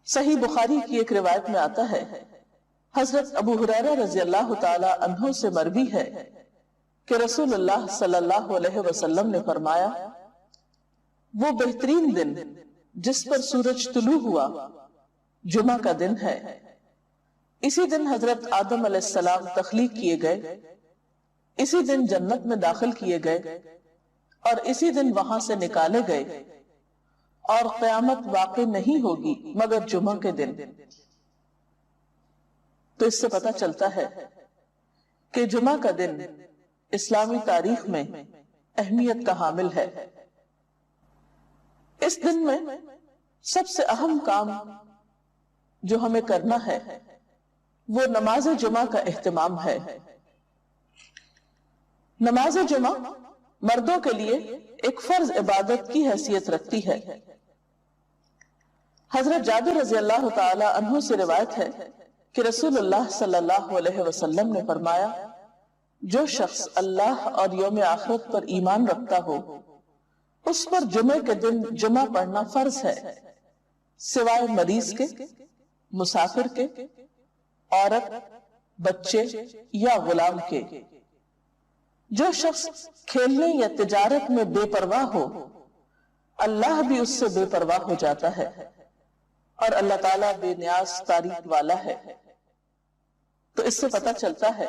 صحیح بخاری کی ایک روایت میں آتا ہے، حضرت ابو ہریرہ رضی اللہ تعالی عنہ سے مروی ہے کہ رسول اللہ صلی اللہ علیہ وسلم نے فرمایا، وہ بہترین دن جس پر سورج طلوع ہوا جمعہ کا دن ہے۔ اسی دن حضرت آدم علیہ السلام تخلیق کیے گئے، اسی دن جنت میں داخل کیے گئے اور اسی دن وہاں سے نکالے گئے، اور قیامت واقع نہیں ہوگی مگر جمعہ کے دن۔ تو اس سے پتہ چلتا ہے کہ جمعہ کا دن اسلامی تاریخ میں اہمیت کا حامل ہے۔ اس دن میں سب سے اہم کام جو ہمیں کرنا ہے وہ نماز جمعہ کا اہتمام ہے۔ نماز جمعہ مردوں کے لیے ایک فرض عبادت کی حیثیت رکھتی ہے۔ حضرت جابر رضی اللہ تعالی عنہ سے روایت ہے کہ رسول اللہ صلی اللہ علیہ وسلم نے فرمایا، جو شخص اللہ اور یوم آخرت پر ایمان رکھتا ہو اس پر جمعے کے دن جمعہ پڑھنا فرض ہے، سوائے مریض کے، مسافر کے، عورت، بچے یا غلام کے۔ جو شخص کھیلنے یا تجارت میں بے پرواہ ہو اللہ بھی اس سے بے پرواہ ہو جاتا ہے، اور اللہ تعالیٰ بے نیاز تعریف والا ہے۔ تو اس سے پتہ چلتا ہے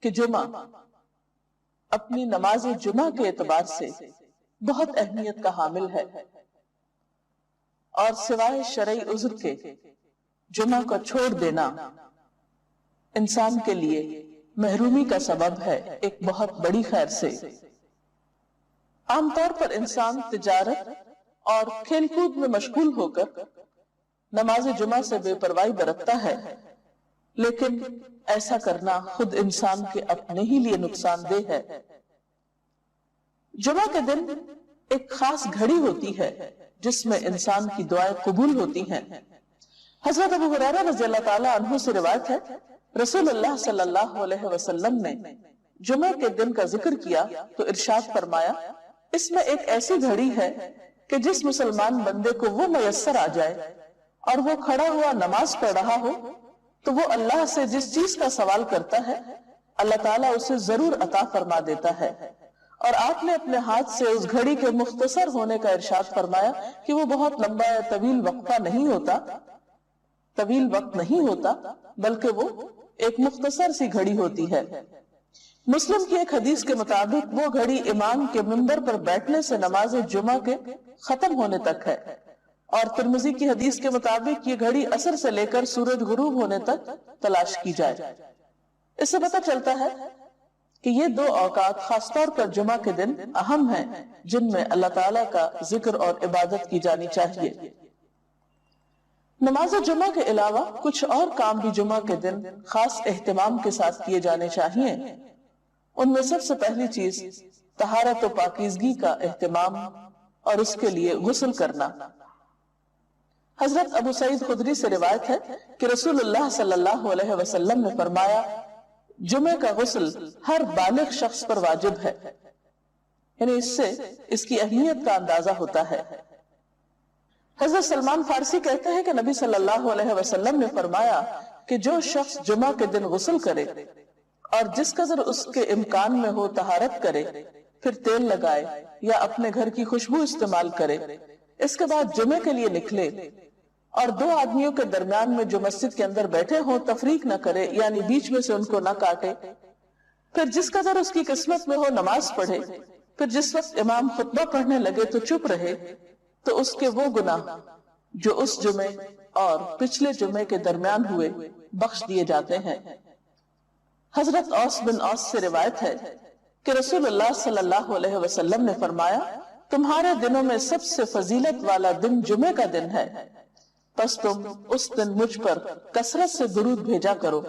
کہ جمعہ اپنی نماز جمعہ کے اعتبار سے بہت اہمیت کا حامل ہے، اور سوائے شرعی عذر کے جمعہ کو چھوڑ دینا انسان کے لیے محرومی کا سبب ہے ایک بہت بڑی خیر سے۔ عام طور پر انسان تجارت اور کھیل کود میں مشغول ہو کر نماز جمعہ سے بے پرواہی برتتا ہے، لیکن ایسا کرنا خود انسان کے اپنے ہی لیے نقصان دہ ہے۔ جمعہ کے دن ایک خاص گھڑی ہوتی ہے جس میں انسان کی دعائیں قبول ہوتی ہیں۔ حضرت ابو ہریرہ رضی اللہ تعالی عنہ سے روایت ہے، رسول اللہ صلی اللہ علیہ وسلم نے جمعہ کے دن کا ذکر کیا تو ارشاد فرمایا، اس میں ایک ایسی گھڑی ہے کہ جس مسلمان بندے کو وہ میسر آ جائے اور وہ کھڑا ہوا نماز پڑھ رہا ہو تو وہ اللہ سے جس چیز کا سوال کرتا ہے اللہ تعالیٰ اسے ضرور عطا فرما دیتا ہے۔ اور آپ نے اپنے ہاتھ سے اس گھڑی کے مختصر ہونے کا ارشاد فرمایا کہ وہ بہت لمبا یا طویل وقفہ نہیں ہوتا، طویل وقت نہیں ہوتا، بلکہ وہ ایک مختصر سی گھڑی ہوتی ہے۔ مسلم کی ایک حدیث کے مطابق وہ گھڑی امام کے منبر پر بیٹھنے سے نماز جمعہ کے ختم ہونے تک ہے، اور ترمذی کی حدیث کے مطابق یہ گھڑی عصر سے لے کر سورج غروب ہونے تک تلاش کی جائے۔ اس سے پتہ چلتا ہے کہ یہ دو اوقات خاص طور پر جمعہ کے دن اہم ہیں جن میں اللہ تعالیٰ کا ذکر اور عبادت کی جانی چاہیے۔ نماز جمعہ کے علاوہ کچھ اور کام بھی جمعہ کے دن خاص اہتمام کے ساتھ کیے جانے چاہیے۔ ان میں سب سے پہلی چیز طہارت و پاکیزگی کا اہتمام اور اس کے لیے غسل کرنا۔ حضرت ابو سعید خدری سے روایت ہے کہ رسول اللہ صلی اللہ علیہ وسلم نے فرمایا، جمعہ کا غسل ہر بالغ شخص پر واجب ہے، یعنی اس سے اس کی اہمیت کا اندازہ ہوتا ہے۔ حضرت سلمان فارسی کہتے ہیں کہ نبی صلی اللہ علیہ وسلم نے فرمایا کہ جو شخص جمعہ کے دن غسل کرے اور جس قدر اس کے امکان میں ہو طہارت کرے، پھر تیل لگائے یا اپنے گھر کی خوشبو استعمال کرے، اس کے بعد جمعے کے لیے نکلے اور دو آدمیوں کے درمیان میں جو مسجد کے اندر بیٹھے ہوں تفریق نہ کرے، یعنی بیچ میں سے ان کو نہ کاٹے، پھر جس قدر اس کی قسمت میں ہو نماز پڑھے، پھر جس وقت امام خطبہ پڑھنے لگے تو چپ رہے، تو اس کے وہ گناہ جو اس جمعے اور پچھلے جمعے کے درمیان ہوئے بخش دیے جاتے ہیں۔ حضرت اوس بن اوس سے روایت ہے کہ رسول اللہ صلی اللہ علیہ وسلم نے فرمایا، تمہارے دنوں میں سب سے فضیلت والا دن جمعے کا دن ہے، پس تم اس دن مجھ پر کثرت سے درود بھیجا کرو،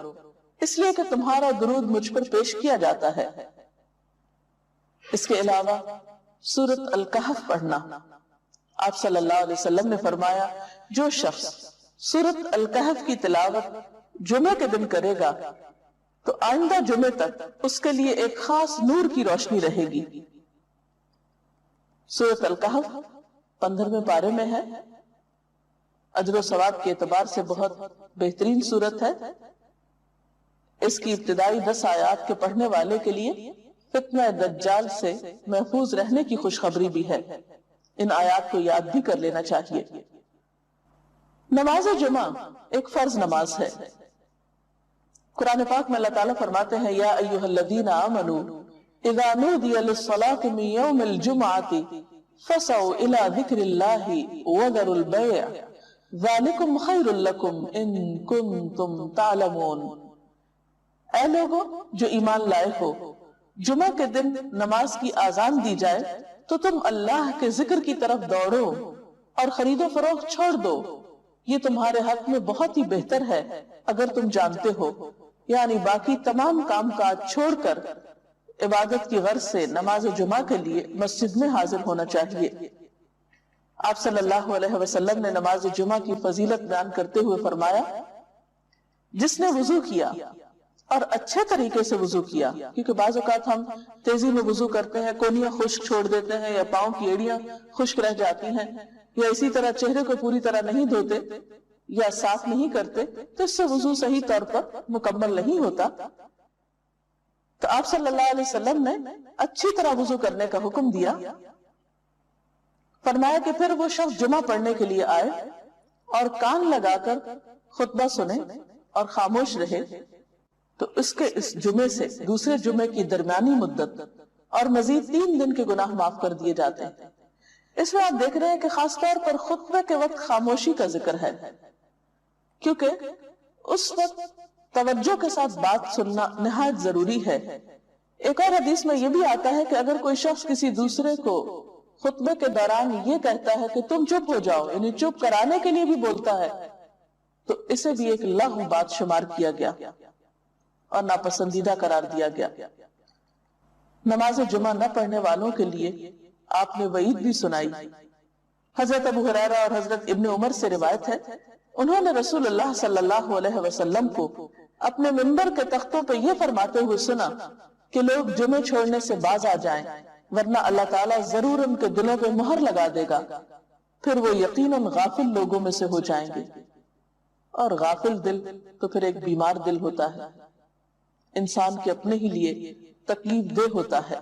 اس لیے کہ تمہارا درود مجھ پر پیش کیا جاتا ہے۔ اس کے علاوہ سورۃ الکہف پڑھنا۔ آپ صلی اللہ علیہ وسلم نے فرمایا، جو شخص سورۃ الکہف کی تلاوت جمعے کے دن کرے گا تو آئندہ جمعے تک اس کے لیے ایک خاص نور کی روشنی رہے گی۔ سورۃ الکہف 15ویں پارے میں ہے۔ اجر و ثواب کے اعتبار سے بہت بہترین صورت ہے۔ اس کی ابتدائی 10 آیات کے پڑھنے والے کے لیے فتنہ دجال سے محفوظ رہنے کی خوشخبری بھی ہے۔ ان آیات کو یاد بھی کر لینا چاہیے۔ نماز جمعہ ایک فرض نماز ہے۔ قرآن پاک میں اللہ تعالیٰ فرماتے ہیں یا ایھا الذین آمنوا اذا نودی للصلاۃ من یوم الجمعۃ فسعوا الی ذکر اللہ وذروا البیع ذالکم خیر لکم ان کنتم تعلمون۔ اے لوگوں جو ایمان لائے ہو، جمعہ کے دن نماز کی آذان دی جائے تو تم اللہ کے ذکر کی طرف دوڑو اور خرید و فروخت چھوڑ دو، یہ تمہارے حق میں بہت ہی بہتر ہے اگر تم جانتے ہو۔ یعنی باقی تمام کام کاج چھوڑ کر عبادت کی غرض سے نماز جمعہ کے لیے مسجد میں حاضر ہونا چاہیے۔ آپ صلی اللہ علیہ وسلم نے نماز جمعہ کی فضیلت بیان کرتے ہوئے فرمایا، جس نے وضو کیا اور اچھے طریقے سے وضو کیا، کیونکہ بعض اوقات ہم تیزی میں وضو کرتے ہیں، کونیاں خشک چھوڑ دیتے ہیں یا پاؤں کی ایڑیاں خشک رہ جاتی ہیں، یا اسی طرح چہرے کو پوری طرح نہیں دھوتے یا صاف نہیں کرتے، تو اس سے وضو صحیح طور پر مکمل نہیں ہوتا۔ تو آپ صلی اللہ علیہ وسلم نے اچھی طرح وضو کرنے کا حکم دیا، فرمایا کہ پھر وہ شخص جمعہ پڑھنے کے لیے آئے اور کان لگا کر خطبہ سنے اور خاموش رہے تو اس کے اس جمعے سے دوسرے جمعے کی درمیانی مدت اور مزید 3 دن کے گناہ معاف کر دیے جاتے ہیں۔ اس میں آپ دیکھ رہے ہیں کہ خاص طور پر خطبے کے وقت خاموشی کا ذکر ہے، کیونکہ اس وقت توجہ کے ساتھ بات سننا نہایت ضروری ہے۔ ایک اور حدیث میں یہ بھی آتا ہے کہ اگر کوئی شخص کسی دوسرے کو خطبے کے دوران یہ کہتا ہے کہ تم چپ ہو جاؤ، یعنی چپ کرانے کے لیے بھی بولتا ہے، تو اسے بھی ایک لغو بات شمار کیا گیا اور ناپسندیدہ قرار دیا گیا۔ نماز جمعہ نہ پڑھنے والوں کے لیے آپ نے وعید بھی سنائی۔ حضرت ابو ہریرہ اور حضرت ابن عمر سے روایت ہے، انہوں نے رسول اللہ صلی اللہ علیہ وسلم کو اپنے منبر کے تختوں پہ یہ فرماتے ہوئے سنا کہ لوگ جمعے چھوڑنے سے باز آ جائیں، ورنہ اللہ تعالیٰ ضرور ان کے دلوں پہ مہر لگا دے گا، پھر وہ یقیناً غافل لوگوں میں سے ہو جائیں گے۔ اور غافل دل تو پھر ایک بیمار دل ہوتا ہے، انسان کے اپنے ہی لیے تکلیف دہ ہوتا ہے۔